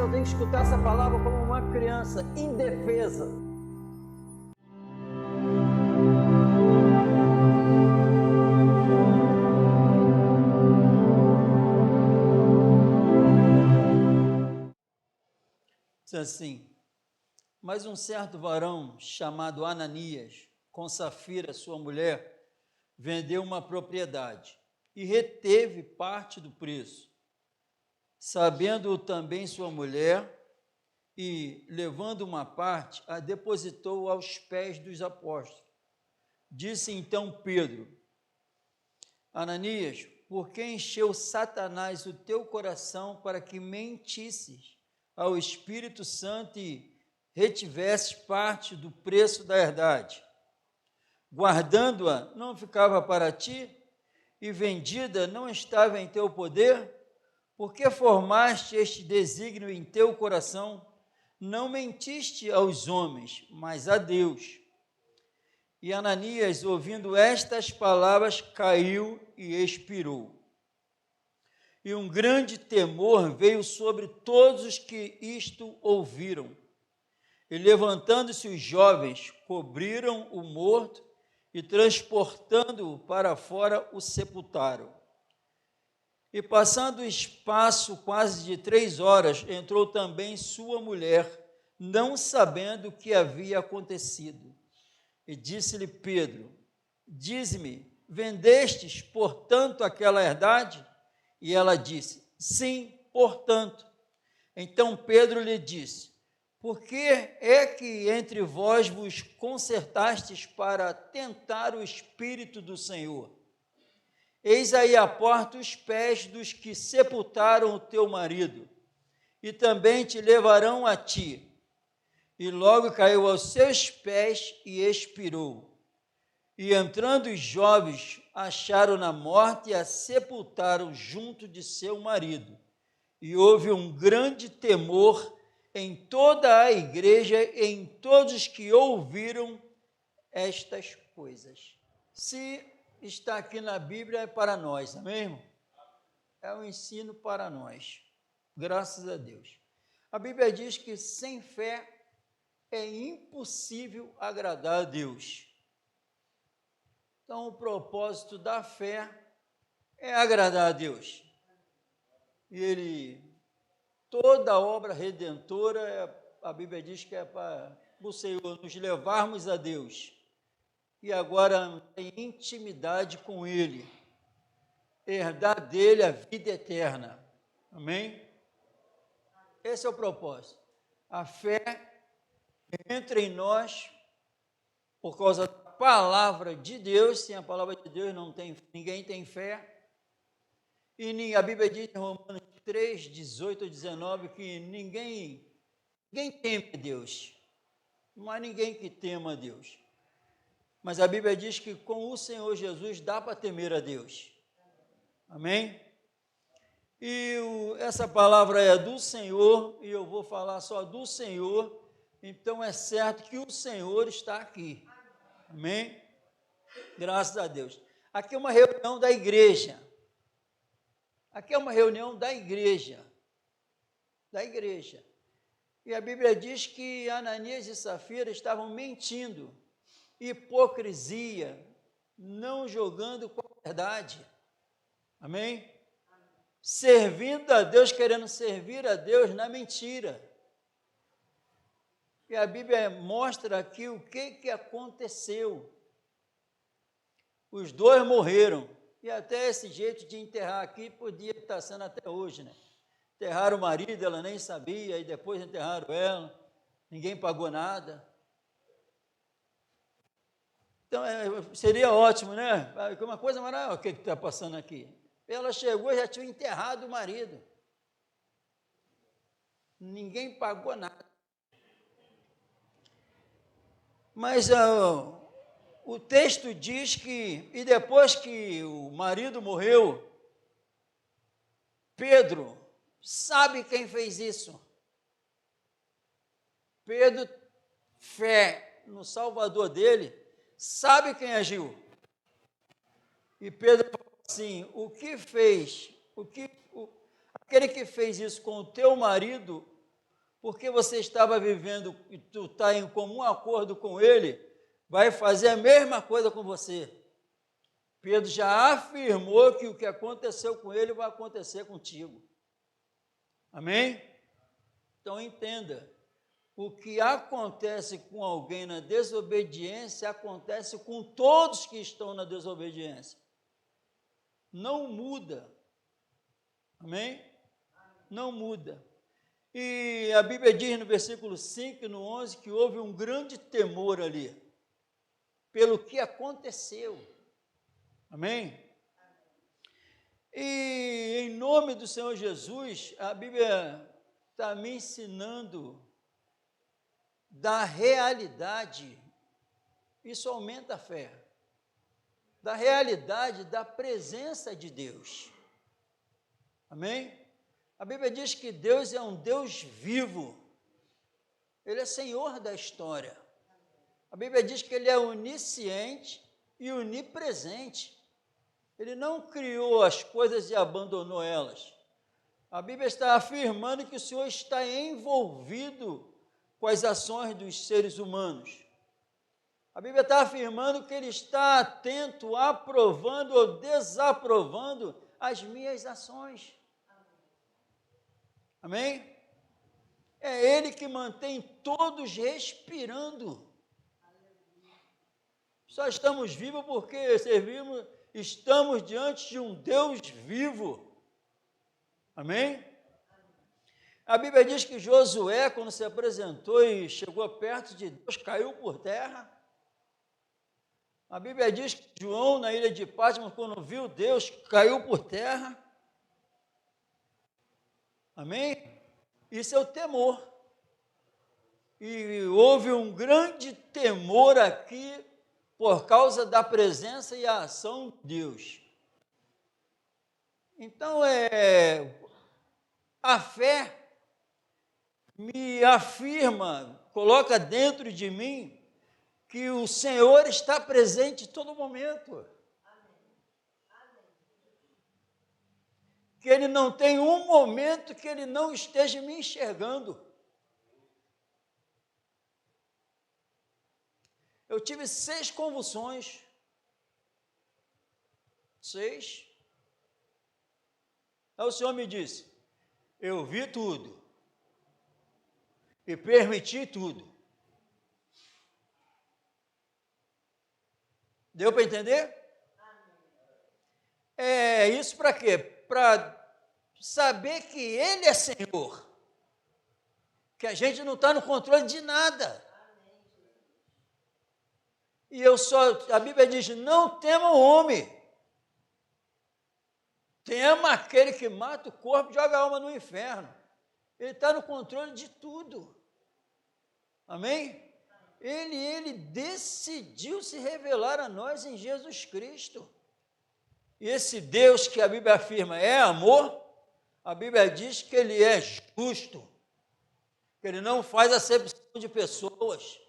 eu tenho que escutar essa palavra como uma criança indefesa. Diz assim: mas um certo varão chamado Ananias, com Safira, sua mulher, vendeu uma propriedade e reteve parte do preço. Sabendo-o também sua mulher, e, levando uma parte, a depositou aos pés dos apóstolos. Disse então Pedro: Ananias, por que encheu Satanás o teu coração para que mentisses ao Espírito Santo e retivesses parte do preço da herdade? Guardando-a, não ficava para ti? E vendida, não estava em teu poder? Por que formaste este desígnio em teu coração? Não mentiste aos homens, mas a Deus. E Ananias, ouvindo estas palavras, caiu e expirou. E um grande temor veio sobre todos os que isto ouviram. E levantando-se os jovens, cobriram o morto e, transportando-o para fora, o sepultaram. E passando o espaço quase de 3 horas, entrou também sua mulher, não sabendo o que havia acontecido. E disse-lhe Pedro: dize-me, vendestes, portanto, aquela herdade? E ela disse: sim, portanto. Então Pedro lhe disse: por que é que entre vós vos concertastes para tentar o Espírito do Senhor? Eis aí a porta os pés dos que sepultaram o teu marido, e também te levarão a ti. E logo caiu aos seus pés e expirou. E entrando os jovens, acharam-na morta e a sepultaram junto de seu marido. E houve um grande temor em toda a igreja e em todos os que ouviram estas coisas. Se está aqui na Bíblia, é para nós, amém, irmão? É um ensino para nós, graças a Deus. A Bíblia diz que sem fé é impossível agradar a Deus. Então, o propósito da fé é agradar a Deus. E toda obra redentora, a Bíblia diz que é para o Senhor nos levarmos a Deus. E agora em intimidade com Ele, herdar dele a vida eterna. Amém? Esse é o propósito. A fé entra em nós por causa da palavra de Deus. Sem a palavra de Deus ninguém tem fé. E a Bíblia diz em Romanos 3, 18 a 19 que ninguém teme a Deus. Não há ninguém que tema a Deus. Mas a Bíblia diz que com o Senhor Jesus dá para temer a Deus. Amém? E essa palavra é do Senhor, e eu vou falar só do Senhor, então é certo que o Senhor está aqui. Amém? Graças a Deus. Aqui é uma reunião da igreja. Aqui é uma reunião da igreja. Da igreja. E a Bíblia diz que Ananias e Safira estavam mentindo. Hipocrisia, não jogando com a verdade. Amém? Servindo a Deus, querendo servir a Deus na mentira. E a Bíblia mostra aqui o que aconteceu. Os dois morreram. E até esse jeito de enterrar aqui podia estar sendo até hoje, né? Enterraram o marido, ela nem sabia, e depois enterraram ela, ninguém pagou nada. Então, seria ótimo, né? Uma coisa maravilhosa, o que está passando aqui? Ela chegou e já tinha enterrado o marido. Ninguém pagou nada. Mas o texto diz que, e depois que o marido morreu, Pedro, sabe quem fez isso? Pedro, fé no Salvador dele, sabe quem agiu? E Pedro falou assim: aquele que fez isso com o teu marido porque você estava vivendo e tu está em comum acordo com ele, vai fazer a mesma coisa com você. Pedro já afirmou que o que aconteceu com ele vai acontecer contigo. Amém? Então entenda, o que acontece com alguém na desobediência, acontece com todos que estão na desobediência. Não muda. Amém? Não muda. E a Bíblia diz no versículo 5 e no 11 que houve um grande temor ali, pelo que aconteceu. Amém? E em nome do Senhor Jesus, a Bíblia está me ensinando da realidade, isso aumenta a fé, da realidade da presença de Deus. Amém? A Bíblia diz que Deus é um Deus vivo, Ele é Senhor da história. A Bíblia diz que Ele é onisciente e onipresente. Ele não criou as coisas e abandonou elas. A Bíblia está afirmando que o Senhor está envolvido com as ações dos seres humanos. A Bíblia está afirmando que Ele está atento, aprovando ou desaprovando as minhas ações. Amém? É Ele que mantém todos respirando. Só estamos vivos porque estamos diante de um Deus vivo. Amém? A Bíblia diz que Josué, quando se apresentou e chegou perto de Deus, caiu por terra. A Bíblia diz que João, na ilha de Patmos, quando viu Deus, caiu por terra. Amém? Isso é o temor. E houve um grande temor aqui por causa da presença e a ação de Deus. Então, a fé me afirma, coloca dentro de mim, que o Senhor está presente em todo momento. Que Ele não tem um momento que Ele não esteja me enxergando. Eu tive 6 convulsões. 6. Aí o Senhor me disse, eu vi tudo. E permiti tudo. Deu para entender? Isso para quê? Para saber que Ele é Senhor. Que a gente não está no controle de nada. E a Bíblia diz, não tema o homem. Tema aquele que mata o corpo e joga a alma no inferno. Ele está no controle de tudo. Amém? Ele decidiu se revelar a nós em Jesus Cristo. E esse Deus que a Bíblia afirma é amor, a Bíblia diz que Ele é justo, que Ele não faz acepção de pessoas,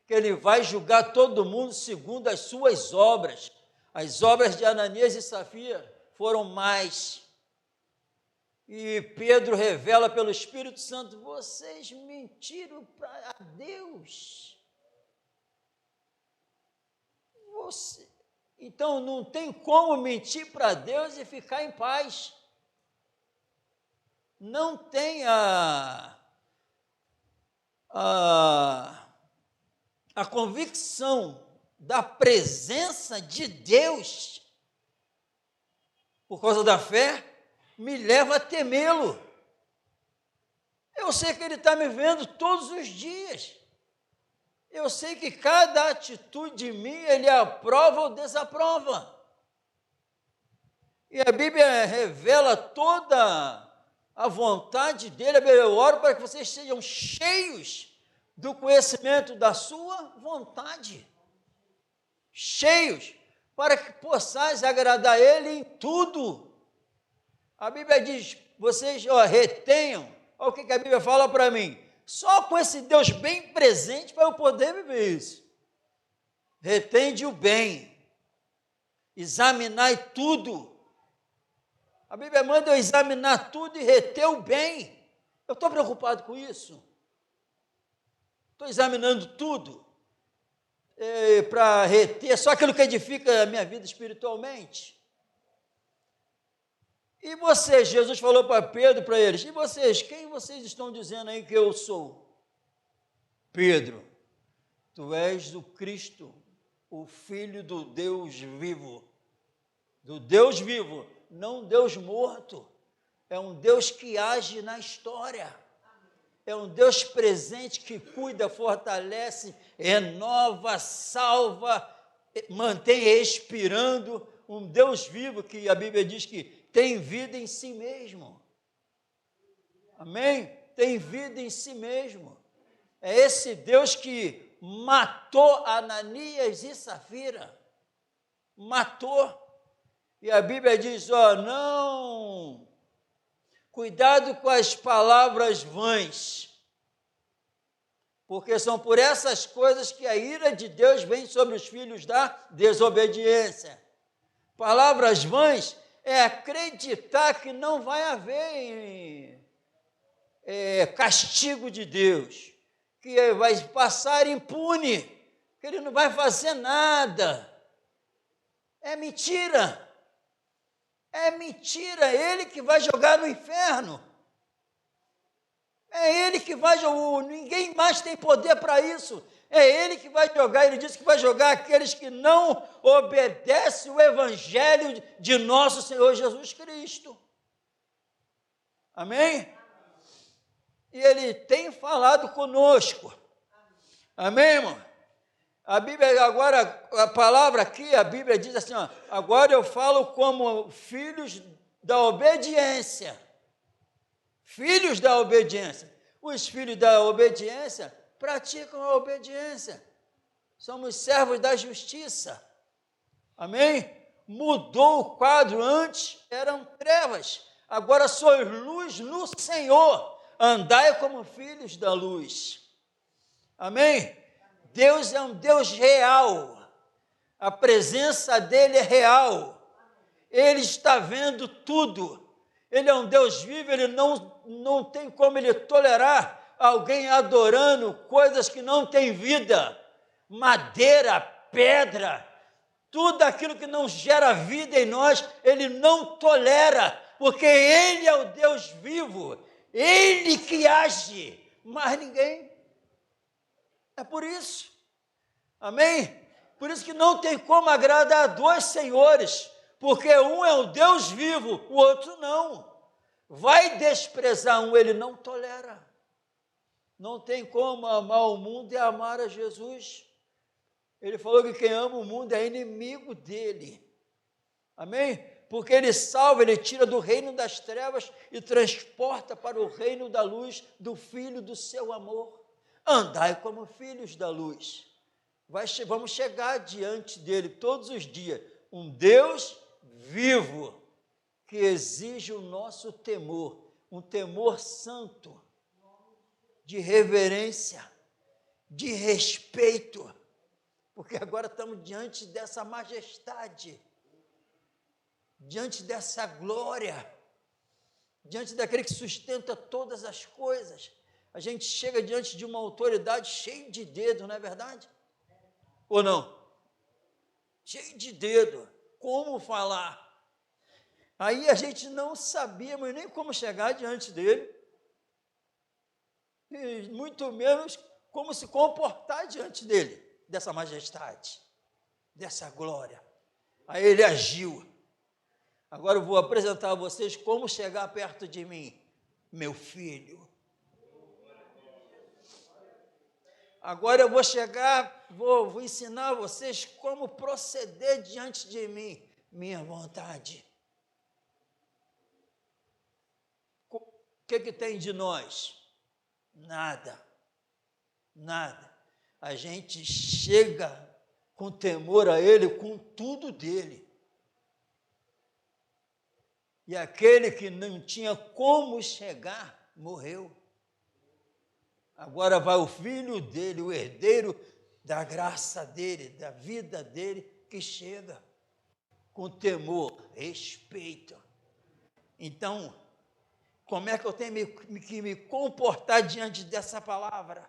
que Ele vai julgar todo mundo segundo as suas obras. As obras de Ananias e Safira foram mais. E Pedro revela pelo Espírito Santo, vocês mentiram para Deus. Então não tem como mentir para Deus e ficar em paz. Não tem a convicção da presença de Deus por causa da fé, me leva a temê-lo. Eu sei que Ele está me vendo todos os dias. Eu sei que cada atitude de mim, Ele aprova ou desaprova. E a Bíblia revela toda a vontade dEle. Eu oro para que vocês sejam cheios do conhecimento da sua vontade. Cheios, para que possais agradar Ele em tudo. A Bíblia diz, vocês retenham, olha o que a Bíblia fala para mim, só com esse Deus bem presente para eu poder viver isso. Retende o bem, examinai tudo. A Bíblia manda eu examinar tudo e reter o bem. Eu estou preocupado com isso. Estou examinando tudo para reter só aquilo que edifica a minha vida espiritualmente. E vocês, Jesus falou para Pedro, para eles, e vocês, quem vocês estão dizendo aí que eu sou? Pedro, tu és o Cristo, o Filho do Deus vivo. Do Deus vivo, não Deus morto. É um Deus que age na história. É um Deus presente que cuida, fortalece, renova, salva, mantém respirando. Um Deus vivo que a Bíblia diz que tem vida em si mesmo. Amém? Tem vida em si mesmo. É esse Deus que matou Ananias e Safira. Matou. E a Bíblia diz, não... Cuidado com as palavras vãs, porque são por essas coisas que a ira de Deus vem sobre os filhos da desobediência. Palavras vãs é acreditar que não vai haver castigo de Deus, que vai passar impune, que Ele não vai fazer nada. É mentira. É mentira, é Ele que vai jogar no inferno. É Ele que vai jogar, ninguém mais tem poder para isso. É Ele que vai jogar, Ele disse que vai jogar aqueles que não obedecem o Evangelho de nosso Senhor Jesus Cristo. Amém? E Ele tem falado conosco. Amém, irmão? A Bíblia agora, a palavra aqui, a Bíblia diz assim, agora eu falo como filhos da obediência. Filhos da obediência. Os filhos da obediência praticam a obediência. Somos servos da justiça. Amém? Mudou o quadro, antes eram trevas. Agora sois luz no Senhor. Andai como filhos da luz. Amém? Deus é um Deus real, a presença dEle é real, Ele está vendo tudo, Ele é um Deus vivo, Ele não tem como Ele tolerar alguém adorando coisas que não têm vida, madeira, pedra, tudo aquilo que não gera vida em nós, Ele não tolera, porque Ele é o Deus vivo, Ele que age, mas ninguém. É por isso, amém? Por isso que não tem como agradar a dois senhores, porque um é o Deus vivo, o outro não. Vai desprezar um, ele não tolera. Não tem como amar o mundo e amar a Jesus. Ele falou que quem ama o mundo é inimigo dele, amém? Porque ele salva, ele tira do reino das trevas e transporta para o reino da luz do Filho do seu amor. Andai como filhos da luz. Vamos chegar diante dele todos os dias. Um Deus vivo, que exige o nosso temor, um temor santo, de reverência, de respeito, porque agora estamos diante dessa majestade, diante dessa glória, diante daquele que sustenta todas as coisas. A gente chega diante de uma autoridade cheia de dedo, não é verdade? Ou não? Cheio de dedo, como falar? Aí a gente não sabíamos nem como chegar diante dele, e muito menos como se comportar diante dele, dessa majestade, dessa glória. Aí ele agiu. Agora eu vou apresentar a vocês como chegar perto de mim, meu filho. Agora eu vou chegar, vou ensinar a vocês como proceder diante de mim, minha vontade. O que tem de nós? Nada, nada. A gente chega com temor a Ele, com tudo dele. E aquele que não tinha como chegar, morreu. Agora vai o filho dele, o herdeiro da graça dele, da vida dele, que chega com temor, respeito. Então, Como é que eu tenho que me comportar diante dessa palavra?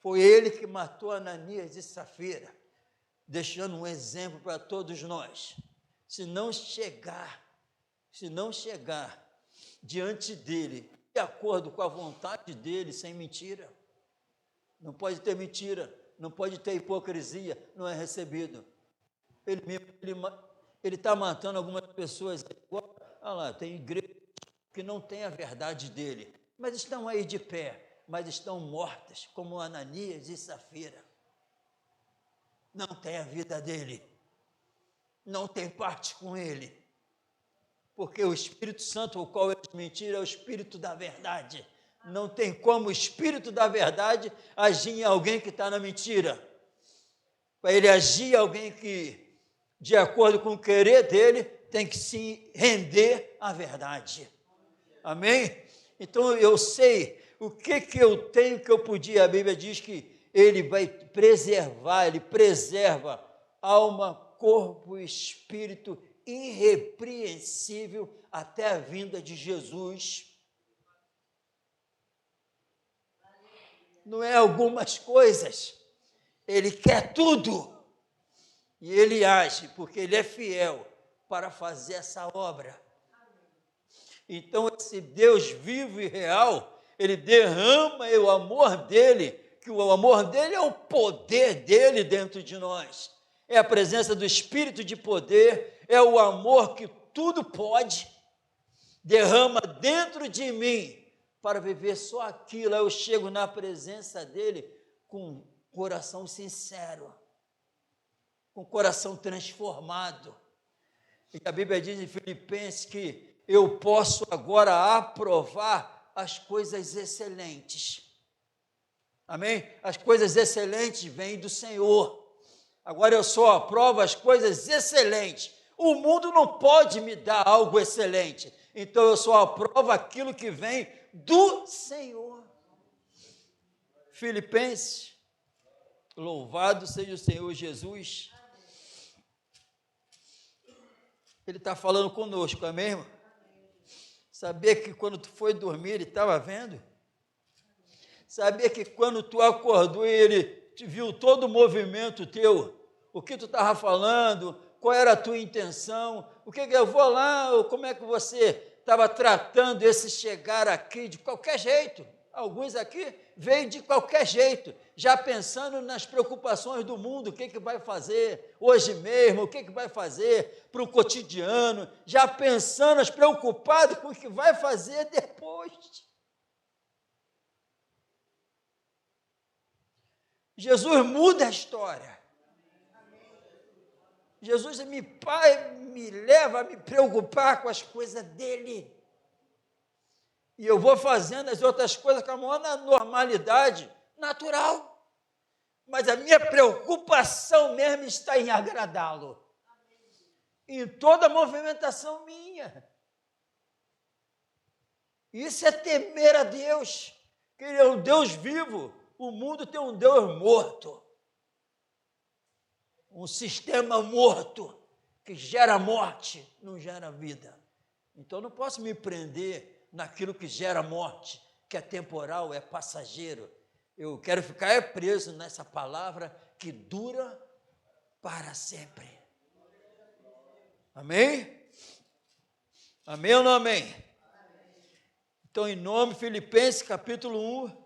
Foi ele que matou Ananias e Safira, deixando um exemplo para todos nós. Se não chegar diante dele, de acordo com a vontade dele, sem mentira, não pode ter mentira, não pode ter hipocrisia, não é recebido. Ele está matando algumas pessoas. Olha lá, tem igreja que não tem a verdade dele, mas estão aí de pé, mas estão mortas, como Ananias e Safira. Não tem a vida dele, não tem parte com ele, porque o Espírito Santo, o qual eles mentiram, é o Espírito da verdade. Não tem como o Espírito da verdade agir em alguém que está na mentira. Para ele agir em alguém que, de acordo com o querer dele, tem que se render à verdade. Amém? Então eu sei o que eu tenho que eu podia. A Bíblia diz que ele vai preservar, ele preserva alma, corpo e espírito irrepreensível até a vinda de Jesus. Não é algumas coisas, ele quer tudo. E ele age, porque ele é fiel para fazer essa obra. Então, esse Deus vivo e real, ele derrama o amor dele, que o amor dele é o poder dele dentro de nós. É a presença do Espírito de poder, é o amor que tudo pode, derrama dentro de mim, para viver só aquilo. Eu chego na presença dele com coração sincero, com coração transformado. E a Bíblia diz em Filipenses que eu posso agora aprovar as coisas excelentes. Amém? As coisas excelentes vêm do Senhor. Agora eu só aprovo as coisas excelentes. O mundo não pode me dar algo excelente. Então eu só aprovo aquilo que vem do Senhor. Filipenses, louvado seja o Senhor Jesus. Ele está falando conosco, amém, irmão? Sabia que quando tu foi dormir, ele estava vendo? Sabia que quando tu acordou, ele te viu todo o movimento teu, o que tu estava falando, qual era a tua intenção, o que eu vou lá, como é que você estava tratando esse chegar aqui de qualquer jeito. Alguns aqui veio de qualquer jeito, já pensando nas preocupações do mundo, o que vai fazer hoje mesmo, o que vai fazer para o cotidiano, já pensando, preocupado com o que vai fazer depois. Jesus muda a história. Jesus me leva a me preocupar com as coisas dele. E eu vou fazendo as outras coisas com a maior normalidade, natural. Mas a minha preocupação mesmo está em agradá-lo. Em toda a movimentação minha. Isso é temer a Deus, que Ele é um Deus vivo. O mundo tem um Deus morto. Um sistema morto, que gera morte, não gera vida. Então, eu não posso me prender naquilo que gera morte, que é temporal, é passageiro. Eu quero ficar preso nessa palavra que dura para sempre. Amém? Amém ou não amém? Então, em nome de Filipenses, capítulo 1,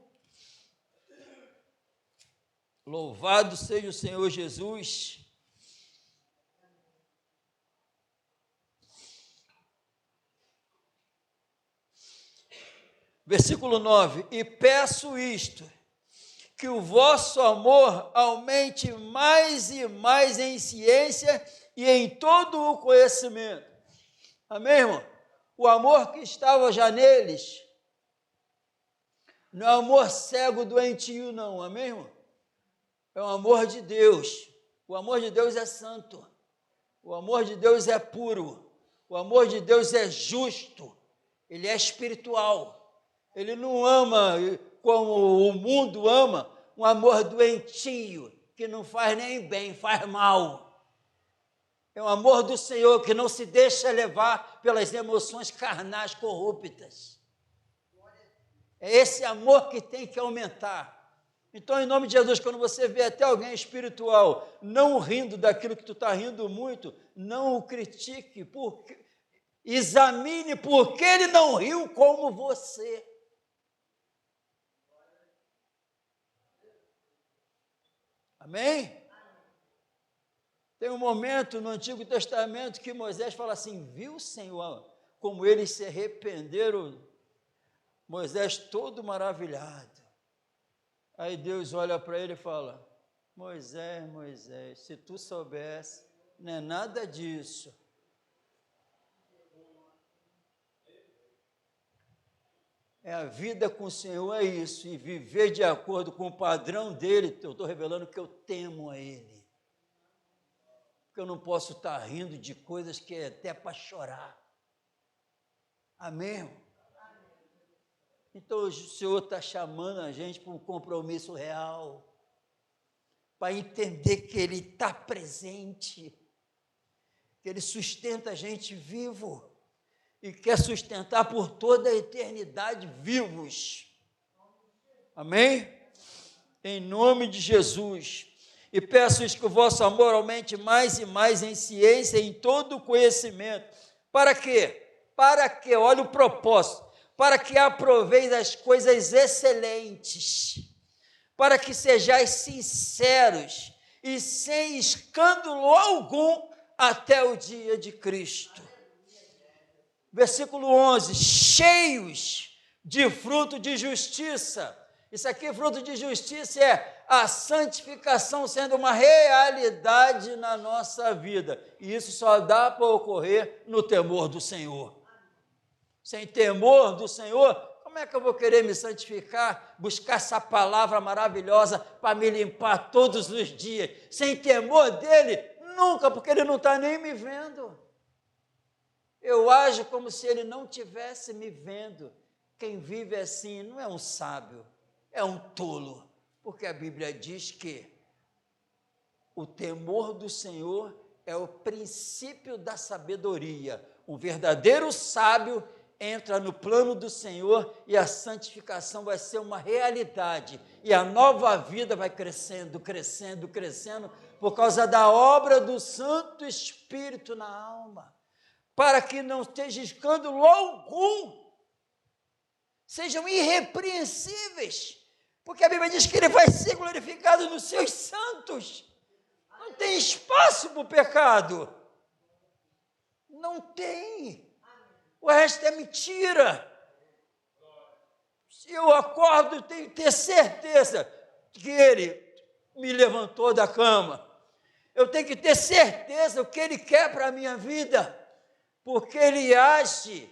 louvado seja o Senhor Jesus. Versículo 9, e peço isto, que o vosso amor aumente mais e mais em ciência e em todo o conhecimento. Amém, irmão? O amor que estava já neles, não é amor cego, doentio, não, amém, irmão? É o amor de Deus. O amor de Deus é santo. O amor de Deus é puro. O amor de Deus é justo. Ele é espiritual. Ele não ama como o mundo ama, um amor doentio, que não faz nem bem, faz mal. É o amor do Senhor que não se deixa levar pelas emoções carnais corruptas. É esse amor que tem que aumentar. Então, em nome de Jesus, quando você vê até alguém espiritual não rindo daquilo que tu está rindo muito, não o critique, examine por que ele não riu como você. Amém? Tem um momento no Antigo Testamento que Moisés fala assim, viu, Senhor, como eles se arrependeram, Moisés todo maravilhado. Aí Deus olha para ele e fala, Moisés, Moisés, se tu soubesse, não é nada disso. É a vida com o Senhor, é isso, e viver de acordo com o padrão dele, eu estou revelando que eu temo a ele. Porque eu não posso estar rindo de coisas que é até para chorar. Amém? Então o Senhor está chamando a gente para um compromisso real, para entender que Ele está presente, que Ele sustenta a gente vivo, e quer sustentar por toda a eternidade vivos. Amém? Em nome de Jesus. E peço-lhes que o vosso amor aumente mais e mais em ciência e em todo o conhecimento. Para quê? Para que, olha o propósito, para que aproveis as coisas excelentes, para que sejais sinceros e sem escândalo algum até o dia de Cristo. Versículo 11, cheios de fruto de justiça. Isso aqui, fruto de justiça, é a santificação sendo uma realidade na nossa vida. E isso só dá para ocorrer no temor do Senhor. Sem temor do Senhor, como é que eu vou querer me santificar, buscar essa palavra maravilhosa para me limpar todos os dias? Sem temor dele, nunca, porque ele não está nem me vendo. Eu ajo como se ele não estivesse me vendo. Quem vive assim não é um sábio, é um tolo, porque a Bíblia diz que o temor do Senhor é o princípio da sabedoria. Um verdadeiro sábio entra no plano do Senhor e a santificação vai ser uma realidade. E a nova vida vai crescendo, crescendo, crescendo, por causa da obra do Santo Espírito na alma. Para que não esteja escândalo algum, sejam irrepreensíveis, porque a Bíblia diz que ele vai ser glorificado nos seus santos. Não tem espaço para o pecado, não tem, o resto é mentira. Se eu acordo, tenho que ter certeza que ele me levantou da cama, eu tenho que ter certeza o que ele quer para a minha vida, porque ele age.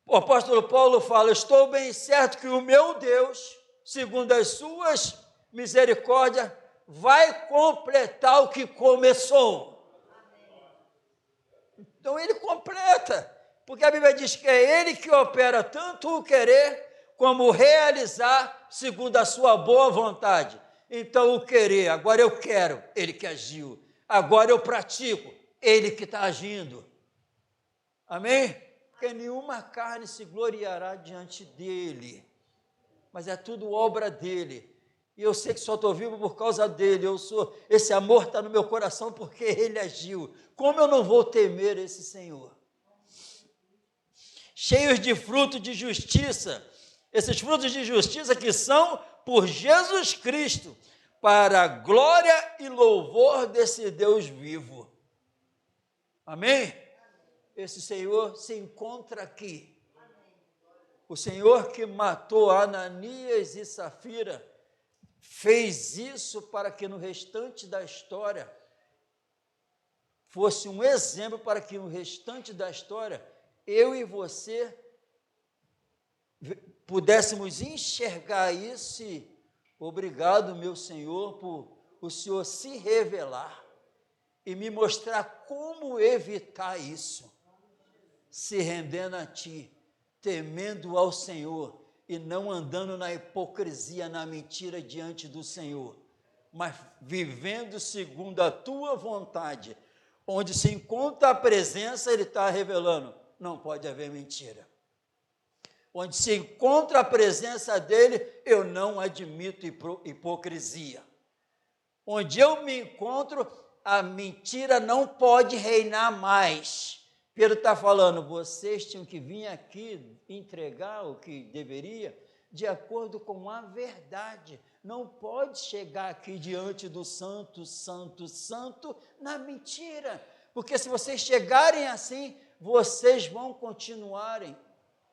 O apóstolo Paulo fala, estou bem certo que o meu Deus, segundo as suas misericórdias, vai completar o que começou. Então ele completa, porque a Bíblia diz que é ele que opera tanto o querer como o realizar segundo a sua boa vontade. Então o querer, agora eu quero, ele que agiu. Agora eu pratico, ele que está agindo. Amém? Porque nenhuma carne se gloriará diante dele, mas é tudo obra dele, e eu sei que só estou vivo por causa dele, esse amor está no meu coração porque ele agiu. Como eu não vou temer esse Senhor? Cheios de fruto de justiça, esses frutos de justiça que são por Jesus Cristo, para a glória e louvor desse Deus vivo. Amém? Esse Senhor se encontra aqui. O Senhor que matou Ananias e Safira fez isso para que no restante da história fosse um exemplo, para que no restante da história eu e você pudéssemos enxergar isso. E obrigado, meu Senhor, por o Senhor se revelar e me mostrar como evitar isso, se rendendo a Ti, temendo ao Senhor e não andando na hipocrisia, na mentira diante do Senhor. mas vivendo segundo a tua vontade. Onde se encontra a presença, ele está revelando, não pode haver mentira. Onde se encontra a presença dele, eu não admito hipocrisia. Onde eu me encontro, a mentira não pode reinar mais. Pedro está falando, vocês tinham que vir aqui entregar o que deveria, de acordo com a verdade. Não pode chegar aqui diante do santo, santo, santo, na mentira. Porque se vocês chegarem assim, vocês vão continuarem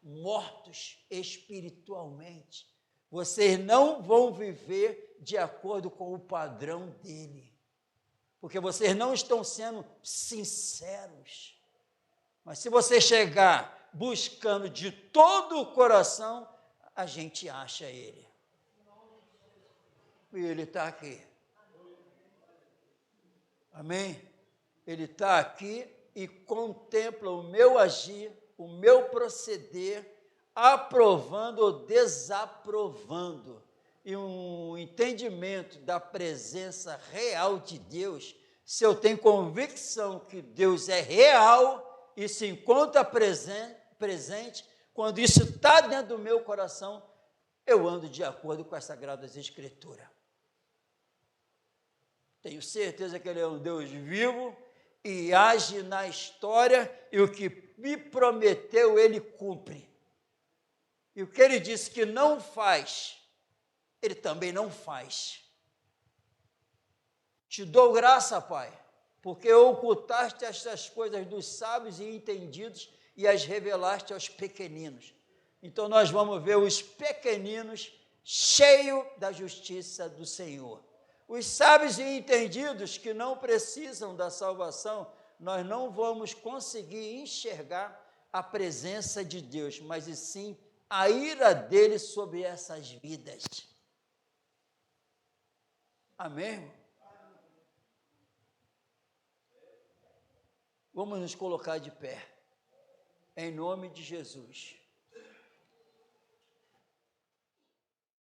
mortos espiritualmente. Vocês não vão viver de acordo com o padrão dele. Porque vocês não estão sendo sinceros. Mas se você chegar buscando de todo o coração, a gente acha ele. E ele está aqui. Amém? Ele está aqui e contempla o meu agir, o meu proceder, aprovando ou desaprovando. E um entendimento da presença real de Deus, se eu tenho convicção que Deus é real e se encontra presente, quando isso está dentro do meu coração, eu ando de acordo com as Sagradas Escrituras. Tenho certeza que ele é um Deus vivo e age na história, e o que me prometeu, ele cumpre. E o que ele disse que não faz, ele também não faz. Te dou graça, Pai, porque ocultaste estas coisas dos sábios e entendidos e as revelaste aos pequeninos. Então nós vamos ver os pequeninos cheios da justiça do Senhor. Os sábios e entendidos que não precisam da salvação, nós não vamos conseguir enxergar a presença de Deus, mas e sim a ira dele sobre essas vidas. Amém? Vamos nos colocar de pé, em nome de Jesus.